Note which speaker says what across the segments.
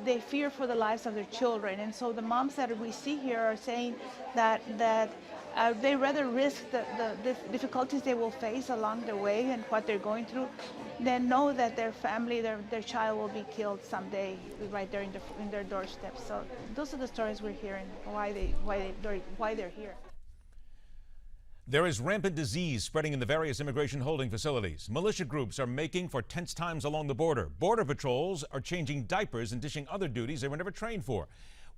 Speaker 1: They fear for the lives of their children, and so the moms that we see here are saying that they rather risk the difficulties they will face along the way and what they're going through than know that their family, their child will be killed someday right there in their doorstep. So those are the stories we're hearing, why they're here.
Speaker 2: There is rampant disease spreading in the various immigration holding facilities. Militia groups are making for tense times along the border. Border patrols are changing diapers and dishing other duties they were never trained for.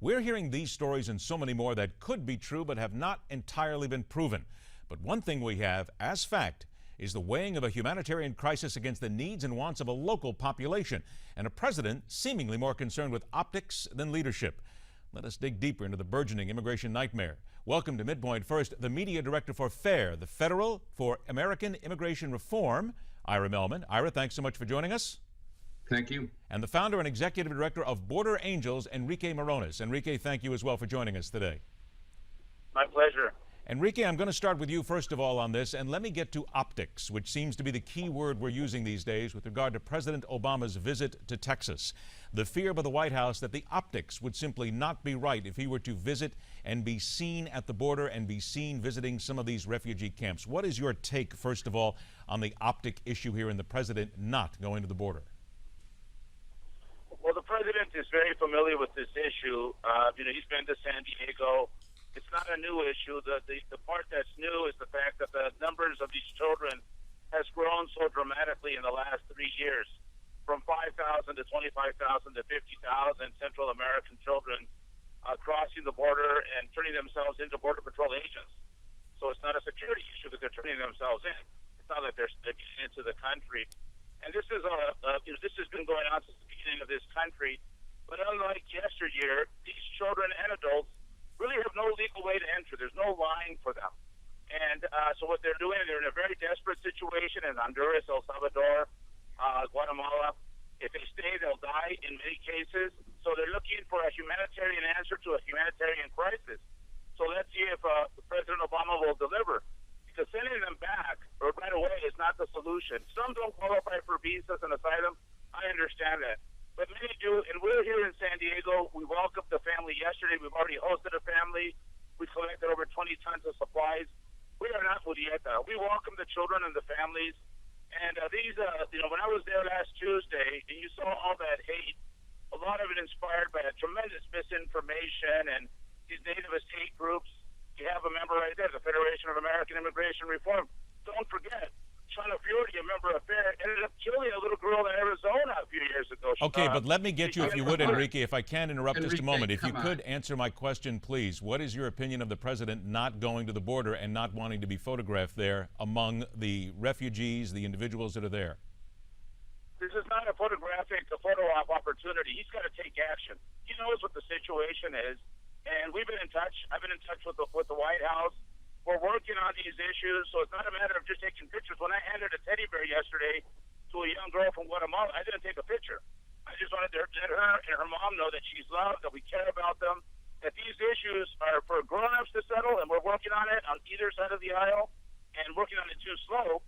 Speaker 2: We're hearing these stories and so many more that could be true but have not entirely been proven. But one thing we have as fact is the weighing of a humanitarian crisis against the needs and wants of a local population, and a president seemingly more concerned with optics than leadership. Let us dig deeper into the burgeoning immigration nightmare. Welcome to MidPoint. First, the media director for FAIR, the Federal for American Immigration Reform, Ira Mehlman. Ira, thanks so much for joining us.
Speaker 3: Thank you.
Speaker 2: And the founder and executive director of Border Angels, Enrique Morones. Enrique, thank you as well for joining us today.
Speaker 4: My pleasure.
Speaker 2: Enrique, I'm going to start with you first of all on this, and let me get to optics, which seems to be the key word we're using these days with regard to President Obama's visit to Texas. The fear by the White House that the optics would simply not be right if he were to visit and be seen at the border and be seen visiting some of these refugee camps. What is your take, first of all, on the optic issue here and the president not going to the border?
Speaker 4: Well, the president is very familiar with this issue. He's been to San Diego. It's not a new issue. The part that's new is the fact that the numbers of these children has grown so dramatically in the last 3 years, from 5,000 to 25,000 to 50,000 Central American children crossing the border and turning themselves into Border Patrol agents. So it's not a security issue that they're turning themselves in. It's not that they're getting into the country. And this is this has been going on since the beginning of this country. But unlike yesteryear, these children and adults really have no legal way to enter. There's no line for them. And so what they're doing, they're in a very desperate situation in Honduras, El Salvador, Guatemala. If they stay, they'll die in many cases. So they're looking for a humanitarian answer to a humanitarian crisis. So let's see if President Obama will deliver. Because sending them back right away is not the solution. Some don't qualify for visas and asylum. I understand that. But many do, and we're here in San Diego. We welcomed the family yesterday. We've already hosted a family. We collected over 20 tons of supplies. We are not Murieta. We welcome the children and the families. And when I was there last Tuesday, and you saw all that hate, a lot of it inspired by a tremendous misinformation and these nativist hate groups. You have a member right there, the Federation of American Immigration Reform. Don't forget, Chana Fiordi, a member of FAIR, ended up killing a little girl in Arizona a few years ago.
Speaker 2: Okay, but let me get you, if you would, Enrique, if I can interrupt just a moment. If you could
Speaker 3: on.
Speaker 2: answer my question, please. What is your opinion of the president not going to the border and not wanting to be photographed there among the refugees, the individuals that are there?
Speaker 4: This is not a photo op opportunity. He's got to take action. He knows what the situation is, and we've been in touch. I've been in touch with the White House. We're working on these issues, so it's not a matter of just taking pictures. When I handed a teddy bear yesterday to a young girl from Guatemala, I didn't take a picture. I just wanted to let her and her mom know that she's loved, that we care about them, that these issues are for grown-ups to settle, and we're working on it on either side of the aisle and working on it too slow.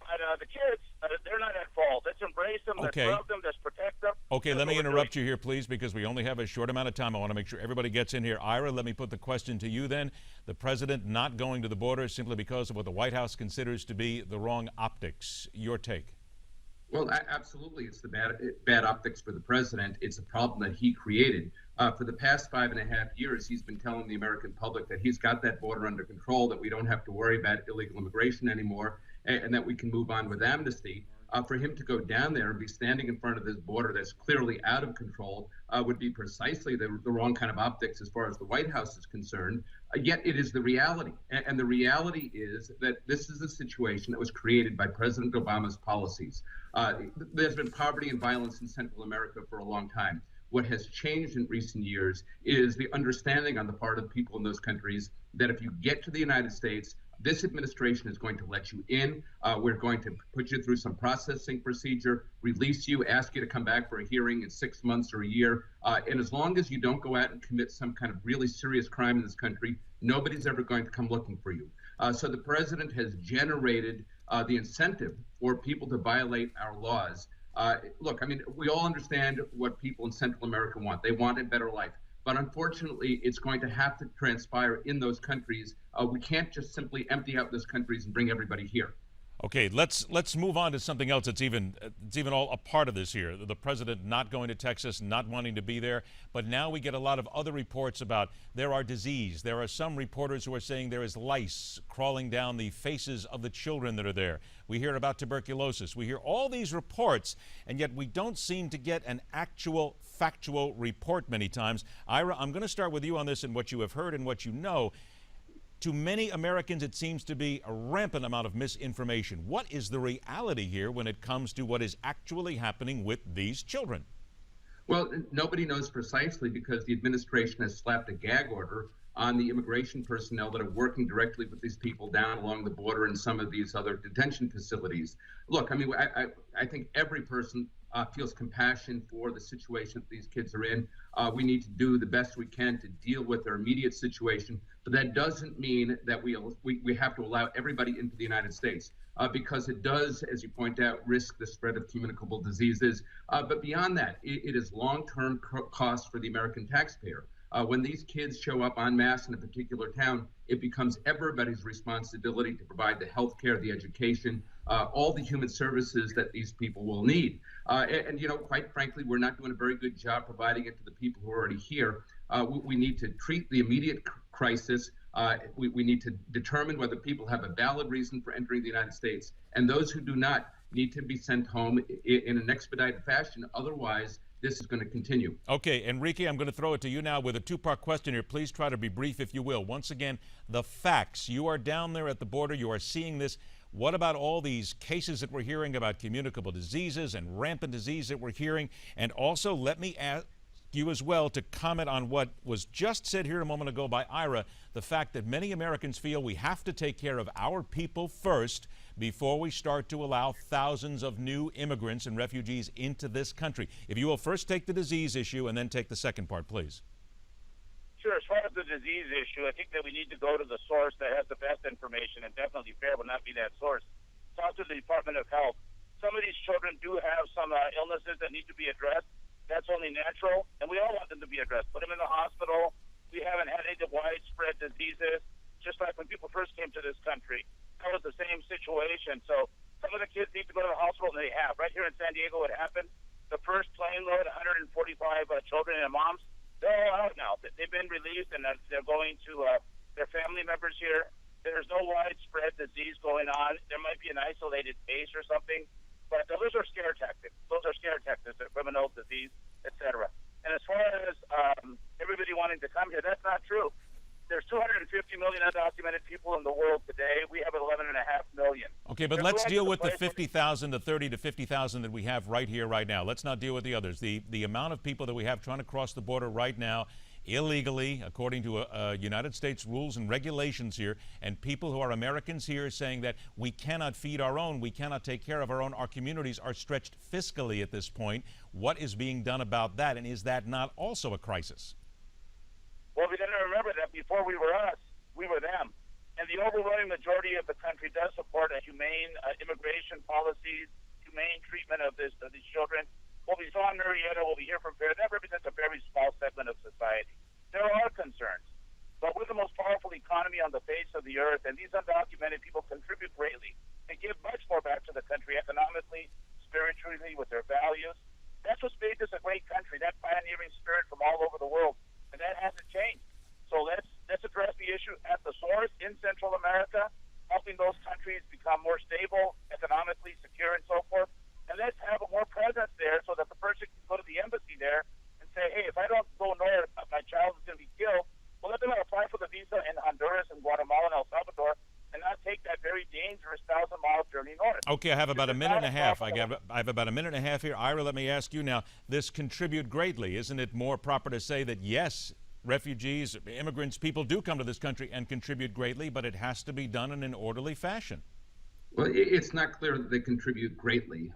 Speaker 4: But the kids, they're not at fault. Let's embrace them, let's love them, let's protect them.
Speaker 2: Okay, let me interrupt you here, please, because we only have a short amount of time. I want to make sure everybody gets in here. Ira, let me put the question to you then. The president not going to the border simply because of what the White House considers to be the wrong optics. Your take?
Speaker 3: Well, absolutely. It's the bad optics for the president. It's a problem that he created. For the past 5.5 years, he's been telling the American public that he's got that border under control, that we don't have to worry about illegal immigration anymore, and that we can move on with amnesty. For him to go down there and be standing in front of this border that's clearly out of control would be precisely the wrong kind of optics as far as the White House is concerned. Yet it is the reality. And the reality is that this is a situation that was created by President Obama's policies. There's been poverty and violence in Central America for a long time. What has changed in recent years is the understanding on the part of people in those countries that if you get to the United States, this administration is going to let you in. We're going to put you through some processing procedure, release you, ask you to come back for a hearing in 6 months or a year. And as long as you don't go out and commit some kind of really serious crime in this country, nobody's ever going to come looking for you. So the president has generated the incentive for people to violate our laws Look, I mean, we all understand what people in Central America want. They want a better life. But unfortunately, it's going to have to transpire in those countries. We can't just simply empty out those countries and bring everybody here.
Speaker 2: Okay, let's move on to something else that's even all a part of this here. The president not going to Texas, not wanting to be there, but now we get a lot of other reports about there are disease. There are some reporters who are saying there is lice crawling down the faces of the children that are there. We hear about tuberculosis. We hear all these reports, and yet we don't seem to get an actual factual report many times. Ira, I'm going to start with you on this and what you have heard and what you know. To many Americans, it seems to be a rampant amount of misinformation. What is the reality here when it comes to what is actually happening with these children?
Speaker 3: Well, nobody knows precisely because the administration has slapped a gag order on the immigration personnel that are working directly with these people down along the border and some of these other detention facilities. Look, I mean, I think every person feels compassion for the situation that these kids are in. We need to do the best we can to deal with their immediate situation, but that doesn't mean that we have to allow everybody into the United States because it does, as you point out, risk the spread of communicable diseases. But beyond that, it is long-term costs for the American taxpayer. When these kids show up en masse in a particular town, it becomes everybody's responsibility to provide the health care, the education, all the human services that these people will need. And, you know, quite frankly, we're not doing a very good job providing it to the people who are already here. We need to treat the immediate crisis. We need to determine whether people have a valid reason for entering the United States. And those who do not need to be sent home in an expedited fashion. Otherwise, this is going to continue.
Speaker 2: Okay, Enrique, I'm going to throw it to you now with a two-part question here. Please try to be brief if you will. Once again, the facts. You are down there at the border. You are seeing this. What about all these cases that we're hearing about communicable diseases and rampant disease that we're hearing? And also, let me ask you as well to comment on what was just said here a moment ago by Ira, the fact that many Americans feel we have to take care of our people first before we start to allow thousands of new immigrants and refugees into this country. If you will first take the disease issue and then take the second part, please.
Speaker 4: Sure. As far as the disease issue, I think that we need to go to the source that has the best information, and definitely FAIR will not be that source. Talk to the Department of Health. Some of these children do have some illnesses that need to be addressed. That's only natural, and we all want them to be addressed. Put them in the hospital. We haven't had any widespread diseases, just like when people first came to this country. That was the same situation. So some of the kids need to go to the hospital, and they have. Right here in San Diego, it happened. The first plane load, 145 children and moms, they're all out now. They've been released, and they're going to their family members here. There's no widespread disease going on. There might be an isolated case or something, but those are scare tactics. Those are scare tactics, criminal disease, etc. And as far as everybody wanting to come here, that's not true. There's 250 million undocumented people in the world today. We have 11.5 million.
Speaker 2: Okay, but let's deal with the 50,000, the 30 to 50,000 that we have right here, right now. Let's not deal with the others. The amount of people that we have trying to cross the border right now illegally, according to United States rules and regulations here, and people who are Americans here saying that we cannot feed our own, we cannot take care of our own, our communities are stretched fiscally at this point. What is being done about that, and is that not also a crisis?
Speaker 4: Well, we got to remember that before we were us, we were them. And the overwhelming majority of the country does support a humane immigration policies, humane treatment of these children. What we saw in Marietta, what we hear from FAIR, that represents a very small segment of society. There are concerns, but we're the most powerful economy on the face of the earth, and these undocumented people contribute greatly and give much more back to the country economically, spiritually, with their values. That's what's made this a great country, that pioneering spirit from all over the world, and that hasn't changed. So let's address the issue at the source in Central America, helping those countries become more stable, economically secure, and so forth. And let's have more presence there so that the person can go to the embassy there and say, hey, if I don't go north, my child is going to be killed. Well, let them apply for the visa in Honduras and Guatemala and El Salvador and not take that very dangerous 1,000-mile journey north.
Speaker 2: Okay, I have about a minute and a half. I have about a minute and a half here. Ira, let me ask you now, this contribute greatly. Isn't it more proper to say that, yes, refugees, immigrants, people do come to this country and contribute greatly, but it has to be done in an orderly fashion?
Speaker 3: Well, it's not clear that they contribute greatly.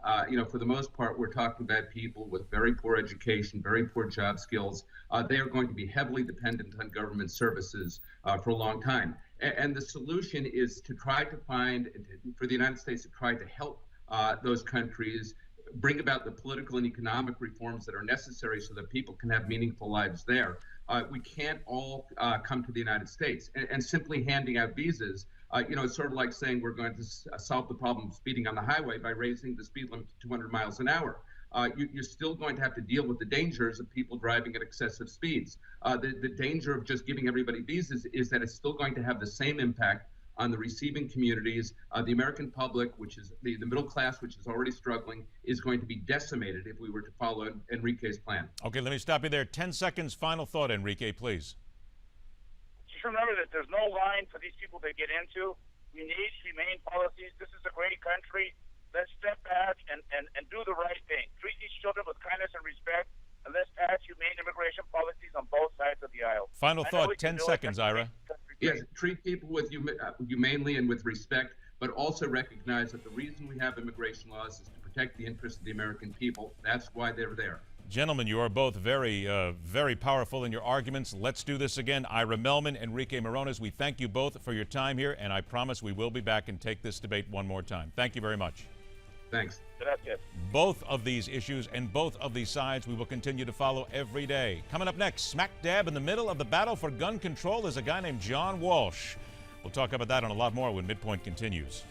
Speaker 3: For the most part, we're talking about people with very poor education, very poor job skills. They are going to be heavily dependent on government services for a long time. And the solution is to try to find, for the United States to try to help those countries bring about the political and economic reforms that are necessary so that people can have meaningful lives there. We can't all come to the United States and simply handing out visas. It's sort of like saying we're going to solve the problem of speeding on the highway by raising the speed limit to 200 miles an hour. You're still going to have to deal with the dangers of people driving at excessive speeds. The danger of just giving everybody visas is that it's still going to have the same impact on the receiving communities. The American public, which is the middle class, which is already struggling, is going to be decimated if we were to follow Enrique's plan.
Speaker 2: Okay, let me stop you there. 10 seconds, final thought, Enrique, please.
Speaker 4: Just remember that there's no line for these people to get into. We need humane policies. This is a great country. Let's step back and do the right thing. Treat these children with kindness and respect, and let's pass humane immigration policies on both sides of the aisle.
Speaker 2: Final thought, 10 seconds, Ira.
Speaker 3: Yes, treat people with humanely and with respect, but also recognize that the reason we have immigration laws is to protect the interests of the American people. That's why they're there.
Speaker 2: Gentlemen, you are both very, very powerful in your arguments. Let's do this again. Ira Mehlman, Enrique Morones, we thank you both for your time here, and I promise we will be back and take this debate one more time. Thank you very much.
Speaker 3: Thanks.
Speaker 4: Gracias.
Speaker 2: Both of these issues and both of these sides we will continue to follow every day. Coming up next, smack dab in the middle of the battle for gun control is a guy named John Walsh. We'll talk about that and a lot more when MidPoint continues.